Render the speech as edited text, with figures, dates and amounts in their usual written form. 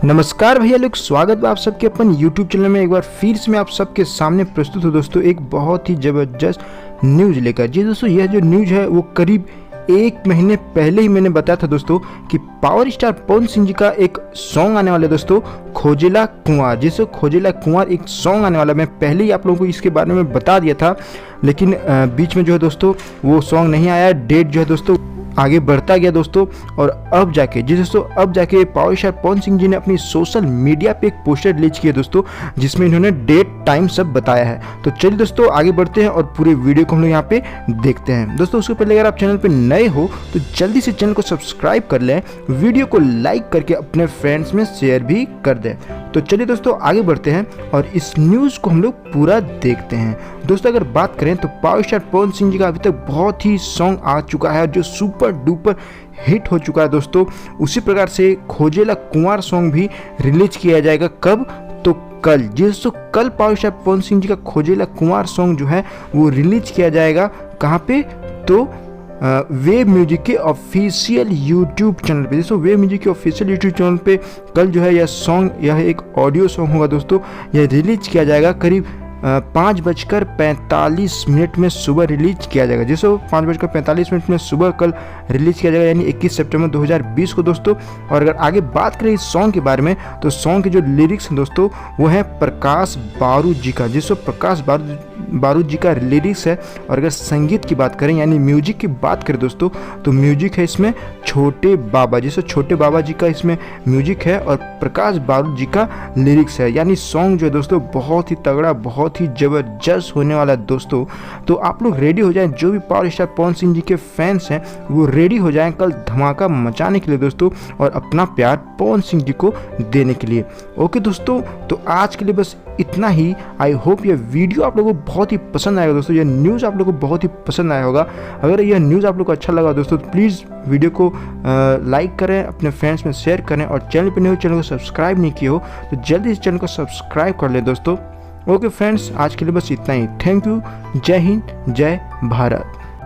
नमस्कार भैया लोग, स्वागत है आप सबके अपन YouTube चैनल में। एक बार फिर से मैं आप सबके सामने प्रस्तुत हूँ दोस्तों एक बहुत ही ज़बरदस्त न्यूज़ लेकर। जी दोस्तों, यह जो न्यूज़ है वो करीब एक महीने पहले ही मैंने बताया था दोस्तों कि पावर स्टार पवन सिंह जी का एक सॉन्ग आने वाला है दोस्तों, खोजेला कुंवर। जिससे खोजेला कुंवर एक सॉन्ग आने वाला, मैं पहले ही आप लोगों को इसके बारे में बता दिया था, लेकिन बीच में जो है दोस्तों वो सॉन्ग नहीं आया। डेट जो है दोस्तों आगे बढ़ता गया दोस्तों, और अब जाके जी दोस्तों अब जाके पावर स्टार पवन सिंह जी ने अपनी सोशल मीडिया पे एक पोस्टर रिलीज किया दोस्तों, जिसमें इन्होंने डेट टाइम सब बताया है। तो चलिए दोस्तों आगे बढ़ते हैं और पूरे वीडियो को हम लोग यहाँ पे देखते हैं। दोस्तों उसके पहले अगर आप चैनल पे नए हो तो जल्दी से चैनल को सब्सक्राइब कर लें, वीडियो को लाइक करके अपने फ्रेंड्स में शेयर भी कर दें। तो चलिए दोस्तों आगे बढ़ते हैं और इस न्यूज़ को हम लोग पूरा देखते हैं। दोस्तों अगर बात करें तो पावर स्टार पवन सिंह जी का अभी तक बहुत ही सॉन्ग आ चुका है जो सुपर डुपर हिट हो चुका है दोस्तों। उसी प्रकार से खोजेला कुंवर सॉन्ग भी रिलीज किया जाएगा। कब? तो कल। जी दोस्तों कल पावर स्टार पवन सिंह जी का खोजेला कुंवर सॉन्ग जो है वो रिलीज किया जाएगा। कहाँ पे? तो वेव म्यूजिक के ऑफिशियल यूट्यूब चैनल पे। दोस्तों वेव म्यूजिक के ऑफिशियल यूट्यूब चैनल पे कल जो है यह सॉन्ग, यह एक ऑडियो सॉन्ग होगा दोस्तों, यह रिलीज किया जाएगा करीब 5:45 में सुबह रिलीज किया जाएगा। जिसको 5:45 में सुबह कल रिलीज किया जाएगा, यानी 21 सितंबर 2020 को दोस्तों। और अगर आगे बात करें इस सॉन्ग के बारे में तो सॉन्ग के जो लिरिक्स हैं दोस्तों वो है प्रकाश बारूद जी का। जिसको प्रकाश बारूद जी का लिरिक्स है। और अगर संगीत की बात करें यानी म्यूजिक की बात करें दोस्तों तो म्यूजिक है इसमें छोटे बाबा, जिससे छोटे बाबा जी का इसमें म्यूजिक है और प्रकाश बारूद जी का लिरिक्स है। यानी सॉन्ग जो है दोस्तों बहुत ही तगड़ा, बहुत ही ज़बरदस्त होने वाला है दोस्तों। तो आप लोग रेडी हो जाएं, जो भी पावर स्टार पवन सिंह जी के फैंस हैं वो रेडी हो जाएं कल धमाका मचाने के लिए दोस्तों, और अपना प्यार पवन सिंह जी को देने के लिए। ओके दोस्तों, तो आज के लिए बस इतना ही। आई होप यह वीडियो आप लोगों को बहुत ही पसंद आएगा दोस्तों, यह न्यूज़ आप लोगों को बहुत ही पसंद आया होगा। अगर यह न्यूज़ आप लोग को अच्छा लगा दोस्तों तो प्लीज़ वीडियो को लाइक करें, अपने फ्रेंड्स में शेयर करें, और चैनल पर नहीं हो, चैनल को सब्सक्राइब नहीं किए हो तो जल्दी से चैनल को सब्सक्राइब कर ले दोस्तों। ओके फ्रेंड्स, आज के लिए बस इतना ही। Thank you. जय हिंद, जय भारत।